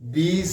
20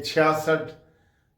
66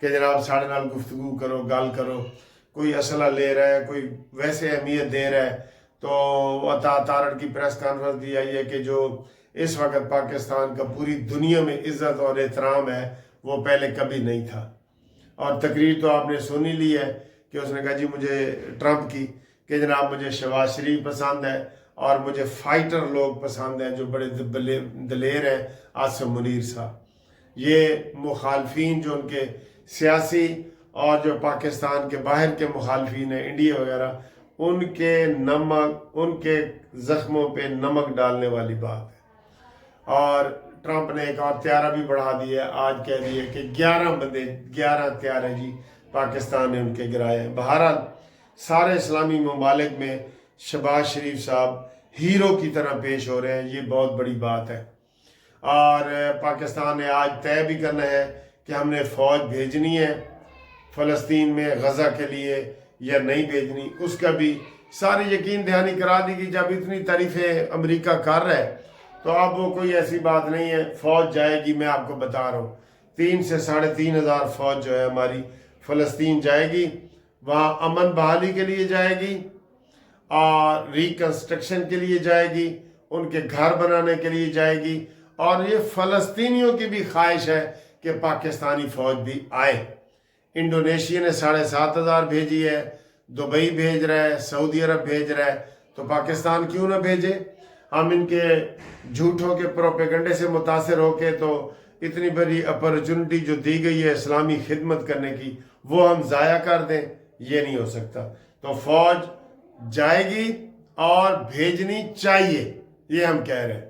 کہ جناب ساڑھے نال گفتگو کرو، گل کرو، کوئی اسلحہ لے رہا ہے، کوئی ویسے اہمیت دے رہا ہے۔ تو عطا تارڑ کی پریس کانفرنس دی آئی ہے کہ جو اس وقت پاکستان کا پوری دنیا میں عزت اور احترام ہے وہ پہلے کبھی نہیں تھا۔ اور تقریر تو آپ نے سنی لی ہے کہ اس نے کہا جی مجھے ٹرمپ کی کہ جناب مجھے شہباز شریف پسند ہے اور مجھے فائٹر لوگ پسند ہیں جو بڑے دلیر ہیں، عاصم منیر صاحب۔ یہ مخالفین جو ان کے سیاسی اور جو پاکستان کے باہر کے مخالفین ہیں انڈیا وغیرہ، ان کے زخموں پہ نمک ڈالنے والی بات ہے۔ اور ٹرمپ نے ایک اور طیارہ بھی بڑھا دیا ہے، آج کہہ دیے کہ 11 طیارے جی پاکستان نے ان کے گرائے ہیں۔ بہرحال سارے اسلامی ممالک میں شہباز شریف صاحب ہیرو کی طرح پیش ہو رہے ہیں، یہ بہت بڑی بات ہے۔ اور پاکستان نے آج طے بھی کرنا ہے کہ ہم نے فوج بھیجنی ہے فلسطین میں غزہ کے لیے یا نہیں بھیجنی، اس کا بھی ساری یقین دہانی کرا دی گئی۔ جب اتنی تعریفیں امریکہ کر رہا ہے تو اب وہ کوئی ایسی بات نہیں ہے، فوج جائے گی۔ میں آپ کو بتا رہا ہوں 3 سے 3.5 ہزار فوج جو ہے ہماری فلسطین جائے گی، وہاں امن بحالی کے لیے جائے گی اور ریکنسٹرکشن کے لیے جائے گی، ان کے گھر بنانے کے لیے جائے گی۔ اور یہ فلسطینیوں کی بھی خواہش ہے کہ پاکستانی فوج بھی آئے۔ انڈونیشیا نے 7,500 بھیجی ہے، دبئی بھیج رہا ہے، سعودی عرب بھیج رہا ہے، تو پاکستان کیوں نہ بھیجے؟ ہم ان کے جھوٹوں کے پروپیگنڈے سے متاثر ہو کے تو اتنی بڑی اپرچونٹی جو دی گئی ہے اسلامی خدمت کرنے کی وہ ہم ضائع کر دیں، یہ نہیں ہو سکتا۔ تو فوج جائے گی اور بھیجنی چاہیے، یہ ہم کہہ رہے ہیں،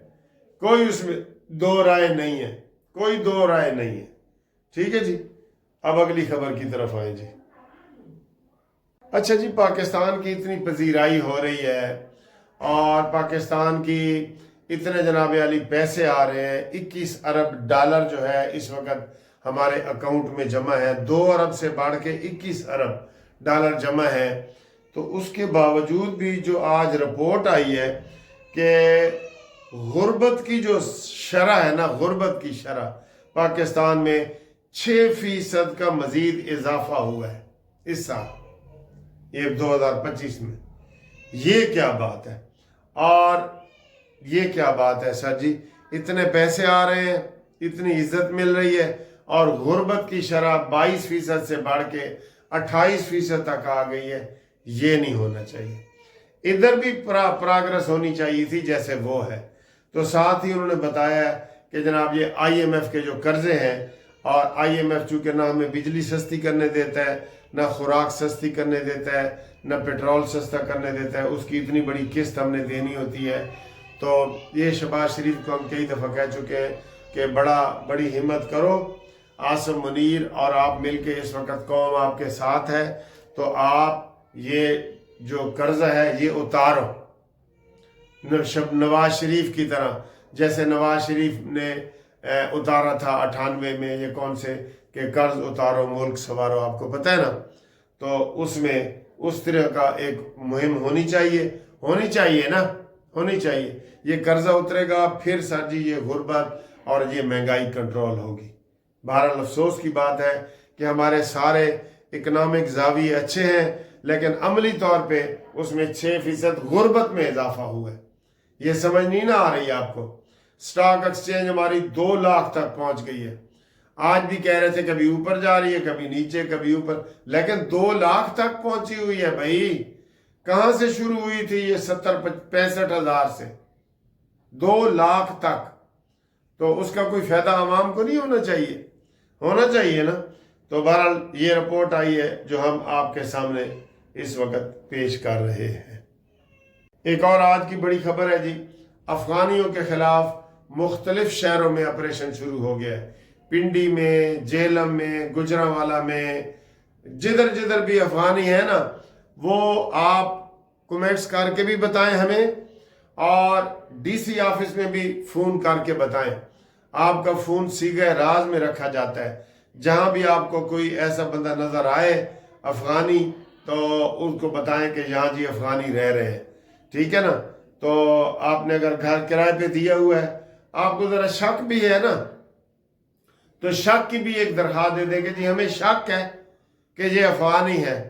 کوئی اس میں دو رائے نہیں ہے، کوئی دو رائے نہیں ہے۔ ٹھیک ہے جی، اب اگلی خبر کی طرف آئیں جی۔ اچھا جی، پاکستان کی اتنی پذیرائی ہو رہی ہے اور پاکستان کی اتنے جناب علی پیسے آ رہے ہیں، 21 ارب ڈالر جو ہے اس وقت ہمارے اکاؤنٹ میں جمع ہے، 2 ارب سے بڑھ کے 21 ارب ڈالر جمع ہے۔ تو اس کے باوجود بھی جو آج رپورٹ آئی ہے کہ غربت کی جو شرح ہے نا، غربت کی شرح پاکستان میں 6% کا مزید اضافہ ہوا ہے اس سال، یہ 2025 میں۔ یہ کیا بات ہے؟ اور یہ کیا بات ہے سر جی؟ اتنے پیسے آ رہے ہیں، اتنی عزت مل رہی ہے اور غربت کی شرح 22% سے بڑھ کے 28% تک آ گئی ہے، یہ نہیں ہونا چاہیے۔ ادھر بھی پراگرس ہونی چاہیے تھی جیسے وہ ہے۔ تو ساتھ ہی انہوں نے بتایا کہ جناب یہ IMF کے جو قرضے ہیں، اور IMF چونکہ نہ ہمیں بجلی سستی کرنے دیتا ہے، نہ خوراک سستی کرنے دیتا ہے، نہ پیٹرول سستا کرنے دیتا ہے، اس کی اتنی بڑی قسط ہم نے دینی ہوتی ہے۔ تو یہ شہباز شریف کو ہم کئی دفعہ کہہ چکے ہیں کہ بڑی ہمت کرو، عاصم منیر اور آپ مل کے، اس وقت قوم آپ کے ساتھ ہے، تو آپ یہ جو قرضہ ہے یہ اتارو، نواز شریف کی طرح، جیسے نواز شریف نے اتارا تھا 98 میں، یہ کون سے کہ قرض اتارو ملک سنوارو، آپ کو پتہ ہے نا۔ تو اس میں اس طرح کا ایک مہم ہونی چاہیے نا، ہونی چاہیے۔ یہ قرضہ اترے گا پھر سر جی یہ غربت اور یہ مہنگائی کنٹرول ہوگی۔ بہرحال افسوس کی بات ہے کہ ہمارے سارے اکنامک زاویے اچھے ہیں لیکن عملی طور پہ اس میں 6% غربت میں اضافہ ہوا ہے۔ یہ سمجھ نہیں نہ آ رہی آپ کو؟ سٹاک ایکسچینج ہماری 2 لاکھ تک پہنچ گئی ہے، آج بھی کہہ رہے تھے کبھی اوپر جا رہی ہے، کبھی نیچے، کبھی اوپر، لیکن 2 لاکھ تک پہنچی ہوئی ہے بھائی۔ کہاں سے شروع ہوئی تھی یہ؟ 65 ہزار سے 2 لاکھ تک۔ تو اس کا کوئی فائدہ عوام کو نہیں ہونا چاہیے نا۔ تو بہرحال یہ رپورٹ آئی ہے جو ہم آپ کے سامنے اس وقت پیش کر رہے ہیں۔ ایک اور آج کی بڑی خبر ہے جی، افغانیوں کے خلاف مختلف شہروں میں آپریشن شروع ہو گیا ہے۔ پنڈی میں، جیلم میں، گجرانوالہ میں، جدھر بھی افغانی ہے نا، وہ آپ کومنٹس کر کے بھی بتائیں ہمیں، اور DC آفس میں بھی فون کر کے بتائیں۔ آپ کا فون صیغہ راز میں رکھا جاتا ہے، جہاں بھی آپ کو کوئی ایسا بندہ نظر آئے افغانی تو ان کو بتائیں کہ یہاں جی افغانی رہ رہے ہیں، ٹھیک ہے نا۔ تو آپ نے اگر گھر کرائے پہ دیا ہوا ہے، آپ کو ذرا شک بھی ہے نا، تو شک کی بھی ایک درخواست دے دیں کہ جی ہمیں شک ہے کہ یہ افواہ نہیں ہے،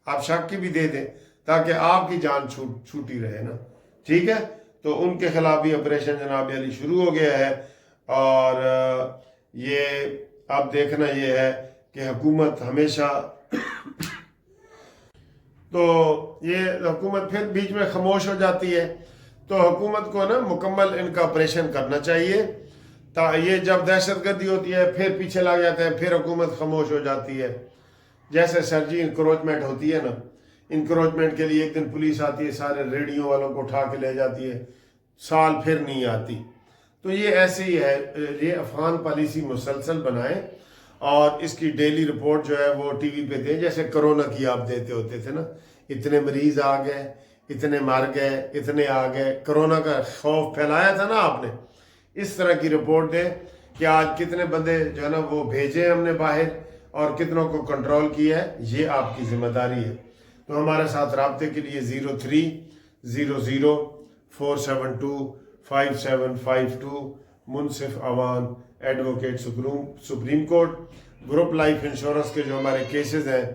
آپ شک کی بھی دے دیں تاکہ آپ کی جان چھوٹی رہے نا، ٹھیک ہے۔ تو ان کے خلاف بھی آپریشن جناب علی شروع ہو گیا ہے، اور یہ اب دیکھنا یہ ہے کہ حکومت ہمیشہ تو یہ حکومت پھر بیچ میں خاموش ہو جاتی ہے، تو حکومت کو نا مکمل ان کا آپریشن کرنا چاہیے۔ یہ جب دہشت گردی ہوتی ہے پھر پیچھے لگ جاتے ہیں، پھر حکومت خاموش ہو جاتی ہے۔ جیسے سرجی انکروچمنٹ ہوتی ہے نا، انکروچمنٹ کے لیے ایک دن پولیس آتی ہے، سارے ریڈیو والوں کو اٹھا کے لے جاتی ہے، سال پھر نہیں آتی۔ تو یہ ایسے ہی ہے، یہ افغان پالیسی مسلسل بنائیں اور اس کی ڈیلی رپورٹ جو ہے وہ ٹی وی پہ دیں، جیسے کرونا کی آپ دیتے ہوتے تھے نا، اتنے مریض آ گئے، اتنے مر گئے، اتنے آ گئے، کرونا کا خوف پھیلایا تھا نا آپ نے، اس طرح کی رپورٹ دیں کہ آج کتنے بندے جو ہے نا وہ بھیجے ہم نے باہر اور کتنوں کو کنٹرول کیا ہے، یہ آپ کی ذمہ داری ہے۔ تو ہمارے ساتھ رابطے کے لیے 0300472572 Munsif Awan advocate supreme court. Group life insurance کے جو ہمارے کیسز ہیں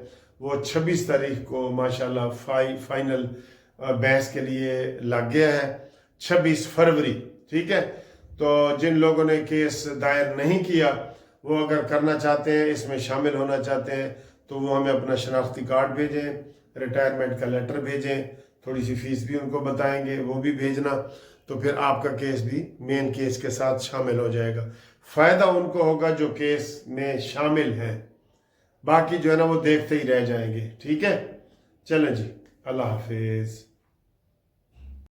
وہ 26 تاریخ کو ماشاءاللہ فائنل بحث کے لیے لگ گیا ہے، 26 فروری، ٹھیک ہے۔ تو جن لوگوں نے کیس دائر نہیں کیا وہ اگر کرنا چاہتے ہیں، اس میں شامل ہونا چاہتے ہیں، تو وہ ہمیں اپنا شناختی کارڈ بھیجیں، ریٹائرمنٹ کا لیٹر بھیجیں، تھوڑی سی فیس بھی ان کو بتائیں گے، وہ بھی بھیجنا، تو پھر آپ کا کیس بھی مین کیس کے ساتھ شامل ہو جائے گا۔ فائدہ ان کو ہوگا جو کیس میں شامل ہیں، باقی جو ہے نا وہ دیکھتے ہی رہ جائیں گے، ٹھیک ہے۔ چلیں جی، اللہ حافظ۔